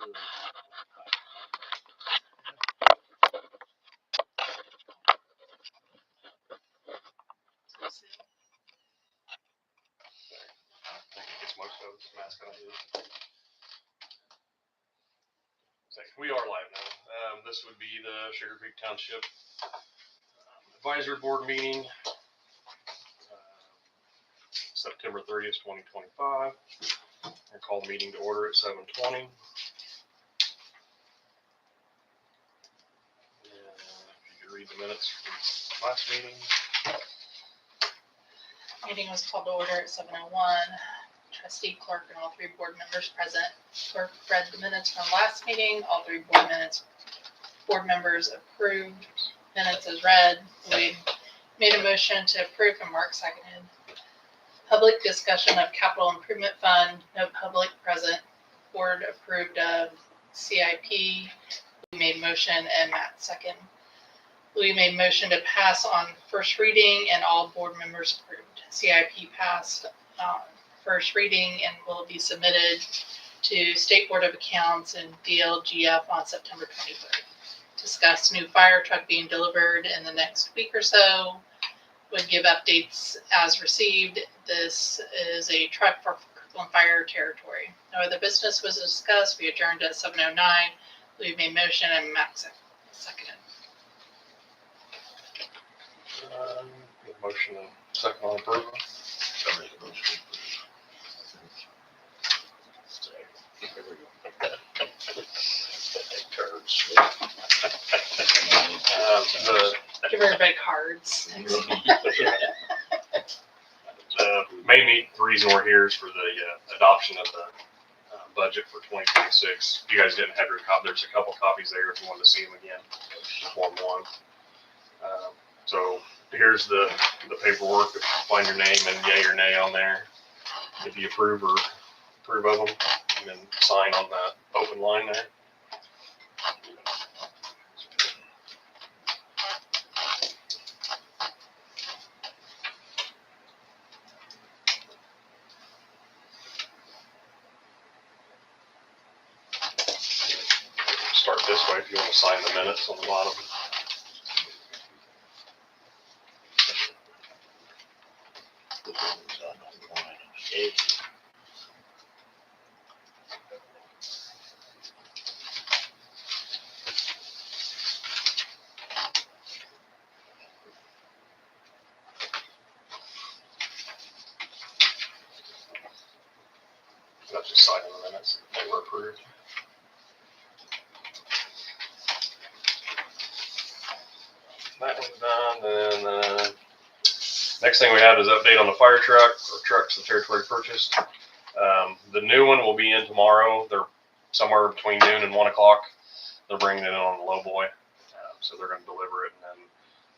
It's most of its mascot is. We are live now. This would be the Sugar Creek Township Advisory Board meeting, September 30th, 2025. I call the meeting to order at 7:20. If you could read the minutes from last meeting. Meeting was called to order at 7:01. Trustee, clerk, and all three board members present. Clerk read the minutes from last meeting. All three board members approved minutes as read. We made a motion to approve and Mark seconded. Public discussion of capital improvement fund. No public present. Board approved of CIP. We made motion and Matt second. We made motion to pass on first reading and all board members approved. CIP passed first reading and will be submitted to State Board of Accounts and DLGF on September 23rd. Discuss new fire truck being delivered in the next week or so. Would give updates as received. This is a truck for Kirkland Fire territory. No other business was discussed. We adjourned at 7:09. We made motion and Matt seconded. Motion and second on approval. I make a motion. Here we go. Turds. Give everybody cards. The main reason we're here is for the adoption of the budget for 2026. If you guys didn't have your copy, there's a couple copies there if you wanted to see them again. Form 1. So here's the paperwork. If you find your name and yay or nay on there, if you approve of them, and then sign on that open line there. Start this way if you want to sign the minutes on the bottom. That's just signing the minutes. They were approved. That one's done. Then next thing we have is update on the fire truck or trucks the territory purchased. The new one will be in tomorrow. They're somewhere between noon and 1 o'clock. They're bringing it in on the low boy, so they're going to deliver it, and then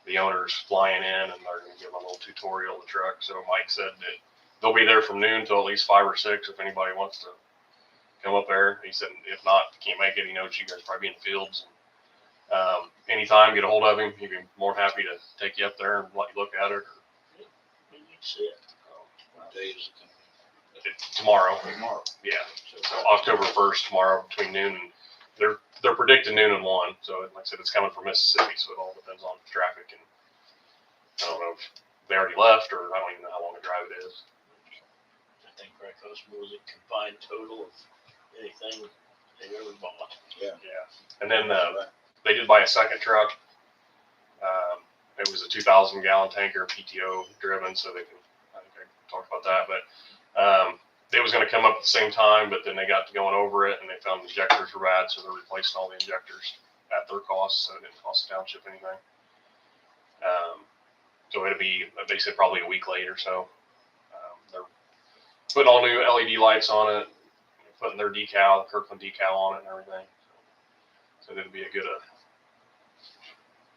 the owner's flying in, and they're going to give them a little tutorial of the truck. So Mike said that they'll be there from noon till at least 5 or 6 if anybody wants to come up there. He said if not, can't make it. He knows you guys probably be in the fields. Anytime, get a hold of him. He'd be more than happy to take you up there and let you look at it. We need to see it. What day is it going to be? Tomorrow. Tomorrow. Yeah. So October 1st, tomorrow between noon and they're predicting noon and 1. So like I said, it's coming from Mississippi, so it all depends on traffic. And I don't know if they already left or I don't even know how long the drive it is. I think was a combined total of anything they've ever bought. Yeah. And then they did buy a second truck. It was a 2,000 gallon tanker, PTO driven, so they can, I think I talked about that, but it was going to come up at the same time, but then they got to going over it and they found the injectors were bad, so they're replacing all the injectors at their cost, so it didn't cost the township anything. So it'll be, they said probably a week late or so. They're putting all new LED lights on it, putting their decal, Kirkland decal on it and everything. So it'll be a good,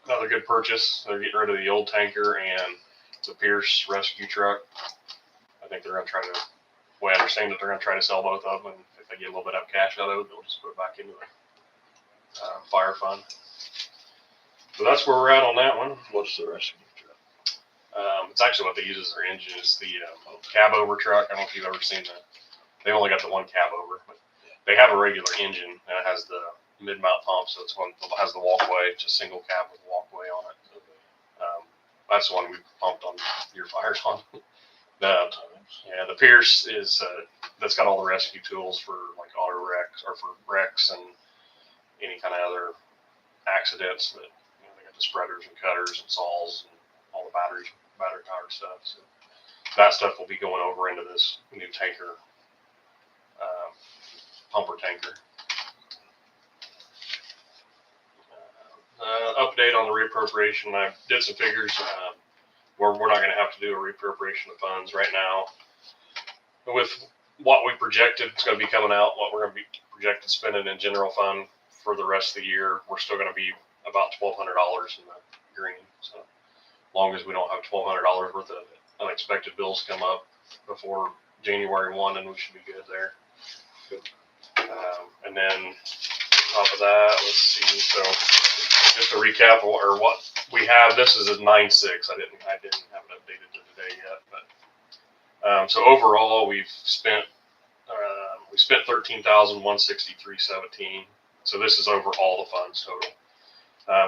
another good purchase. They're getting rid of the old tanker and the Pierce rescue truck. I think they're going to try to, the way I understand it, they're going to try to sell both of them. And if they get a little bit of cash out of it, they'll just put it back into the fire fund. So that's where we're at on that one. What's the rescue truck? It's actually what they use as their engine. It's the cab over truck. I don't know if you've ever seen that. They only got the one cab over, but they have a regular engine and it has the mid-mount pump, so it's one that has the walkway. It's a single cab with a walkway on it. That's the one we pumped on your fires on. The Pierce is that's got all the rescue tools for like auto wrecks or for wrecks and any kind of other accidents. But they got the spreaders and cutters and saws and all the battery powered stuff. So that stuff will be going over into this new tanker, pumper tanker. Update on the reappropriation. I did some figures. We're not going to have to do a reappropriation of funds right now. With what we projected, it's going to be coming out, what we're going to be projected spending in general fund for the rest of the year, we're still going to be about $1,200 in the green. So as long as we don't have $1,200 worth of unexpected bills come up before January 1, then we should be good there. And then on top of that, let's see. So just to recap or what we have, this is a 9.6. I didn't have it updated to today yet, but so overall we've spent $13,163.17. So this is over all the funds total.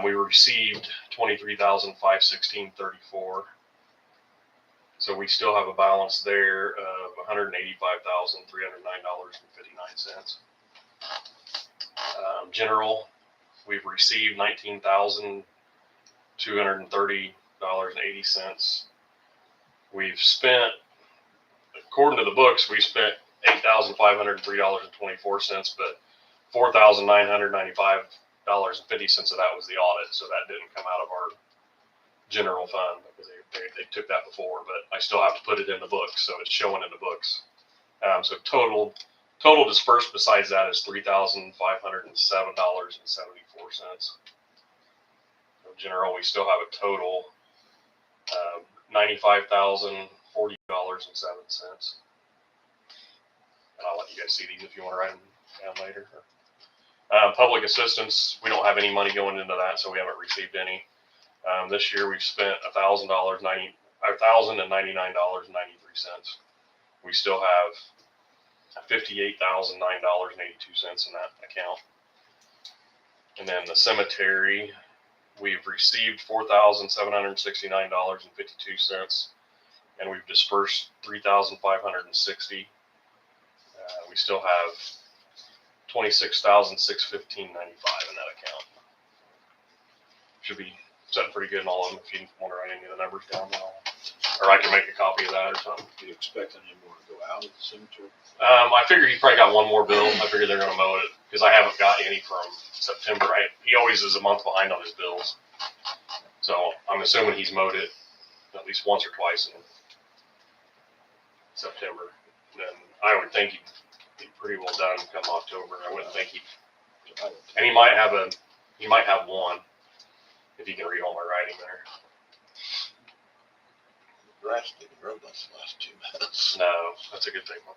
We received $23,516.34. So we still have a balance there of $185,309.59. General, we've received $19,230.80. We've spent, according to the books, we spent $8,503.24, but $4,995.50 of that was the audit, so that didn't come out of our general fund because they took that before, but I still have to put it in the books, so it's showing in the books. So total dispersed besides that is $3,507.74. General, we still have a total of $95,040.07. And I'll let you guys see these if you want to write them down later. Public assistance, we don't have any money going into that, so we haven't received any. This year we've spent $1,099.93. We still have $58,009.82 in that account. And then the cemetery, we've received $4,769.52, and we've dispersed $3,560. We still have $26,615.95 in that account. Should be setting pretty good in all of them. If you want to write any of the numbers down, or I can make a copy of that or something. Do you expect any more to go out of the cemetery? I figure he probably got one more bill. I figure they're going to mow it because I haven't got any from September. He always is a month behind on his bills. So I'm assuming he's mowed it at least once or twice in September. And then I would think he'd be pretty well done come October. I wouldn't think and he might have one if you can read all my writing there. Grass didn't grow much the last 2 months. No, that's a good thing. But,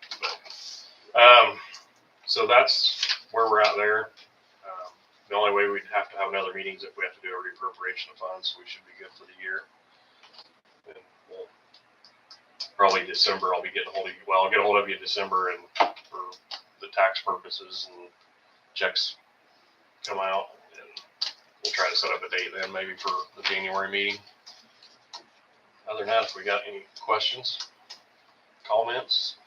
so that's where we're at there. The only way we'd have to have another meeting is if we have to do a reappropriation of funds, so we should be good for the year. And we'll probably December, I'll be getting a hold of you. Well, I'll get a hold of you in December and for the tax purposes and checks come out. And we'll try to set up a date then maybe for the January meeting. Other than that, if we got any questions, comments?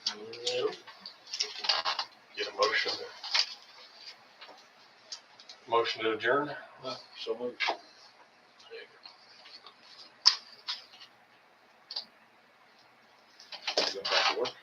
No. Get a motion to adjourn. So moved. Go back to work.